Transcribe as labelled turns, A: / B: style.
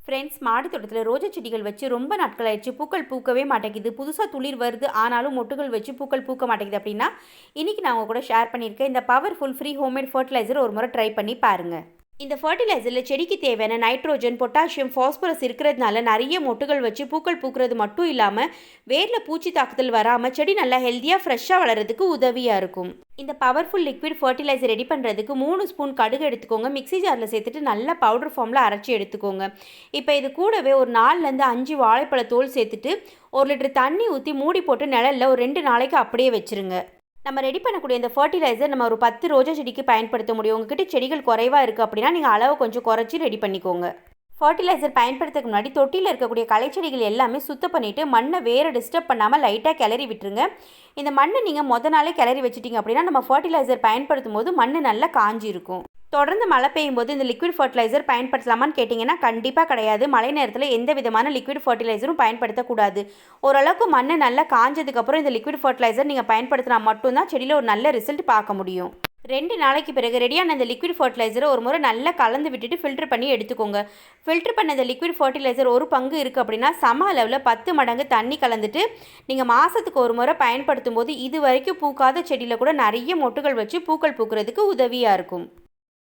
A: Friends, மாடி தோட்டத்தில் ரோஜா செடிகள் வச்சு ரொம்ப நாட்கள் ஆயிடுச்சு. பூக்கள் பூக்கவே மாட்டேங்குது. புதுசாக துளிர் வருது, ஆனாலும் மொட்டுகள் வச்சு பூக்கள் பூக்க மாட்டேங்குது. அப்படின்னா இன்றைக்கி நான் உங்கள் கூட ஷேர் பண்ணியிருக்கேன். இந்த பவர்ஃபுல் ஃப்ரீ ஹோம்மேட் ஃபர்டிலைசர் ஒரு முறை ட்ரை பண்ணி பாருங்கள். இந்த ஃபர்டிலைசரில் செடிக்கு தேவையான நைட்ரோஜன், பொட்டாசியம், ஃபாஸ்பரஸ் இருக்கிறதுனால நிறைய மொட்டுகள் வச்சு பூக்கள் பூக்கிறது மட்டும் இல்லாமல் வேரில் பூச்சி தாக்குதல் வராமல் செடி நல்லா ஹெல்த்தியாக ஃப்ரெஷ்ஷாக வளர்கிறதுக்கு உதவியாக இருக்கும். இந்த பவர்ஃபுல் லிக்விட் ஃபர்டிலைசர் ரெடி பண்ணுறதுக்கு 3 ஸ்பூன் கடுகு எடுத்துக்கோங்க. மிக்ஸி ஜாரில் சேர்த்துட்டு நல்லா பவுடர் ஃபார்மில் அரைச்சி எடுத்துக்கோங்க. இப்போ இது கூடவே ஒரு 4லேருந்து 5 வாழைப்பழ தோல் சேர்த்துட்டு 1 லிட்டர் தண்ணி ஊற்றி மூடி போட்டு நிழலில் ஒரு 2 நாளைக்கு அப்படியே வச்சுருங்க. நம்ம ரெடி பண்ணக்கூடிய இந்த ஃபர்டிலைசர் நம்ம ஒரு 10 ரோஜா செடிக்கு பயன்படுத்த முடியும். உங்ககிட்ட செடிகள் குறைவாக இருக்குது அப்படின்னா நீங்கள் அளவு கொஞ்சம் குறைச்சி ரெடி பண்ணிக்கோங்க. ஃபர்டிலைசர் பயன்படுத்துறதுக்கு முன்னாடி தொட்டியில் இருக்கக்கூடிய களைச்செடிகள் எல்லாமே சுத்தம் பண்ணிவிட்டு மண்ணை வேறு டிஸ்டர்ப் பண்ணாமல் லைட்டாக கிளறி விட்டுருங்க. இந்த மண்ணை நீங்கள் நாளே கிளறி வச்சிட்டிங்க அப்படின்னா நம்ம ஃபர்டிலைசர் பயன்படுத்தும் போது மண் நல்லா காஞ்சி இருக்கும். தொடர்ந்து மழை பெய்யும் போது இந்த லிக்விட் ஃபர்டிலைசர் பயன்படுத்தலாமான்னு கேட்டிங்கன்னா கண்டிப்பாக கிடையாது. மழை நேரத்தில் எந்த விதமான லிக்விட் ஃபர்டிலைசரும் பயன்படுத்தக்கூடாது. ஓரளவுக்கு மண் நல்லா காஞ்சதுக்கப்புறம் இந்த லிக்விட் ஃபர்டிலைசர் நீங்கள் பயன்படுத்தினா மட்டும்தான் செடியில் ஒரு நல்ல ரிசல்ட் பார்க்க முடியும். 2 நாளைக்கு பிறகு ரெடியான இந்த லிக்விட் ஃபர்டிலைசரை ஒரு முறை நல்லா கலந்து விட்டுட்டு ஃபில்டர் பண்ணி எடுத்துக்கோங்க. ஃபில்டர் பண்ண இந்த லிக்விட் ஃபர்டிலைசர் ஒரு பங்கு இருக்குது அப்படின்னா சம அளவில் 10 மடங்கு தண்ணி கலந்துட்டு நீங்கள் மாதத்துக்கு ஒரு முறை பயன்படுத்தும் போது இது வரைக்கும் பூக்காத செடியில் கூட நிறைய மொட்டுகள் வச்சு பூக்கள் பூக்கிறதுக்கு உதவியாக இருக்கும்.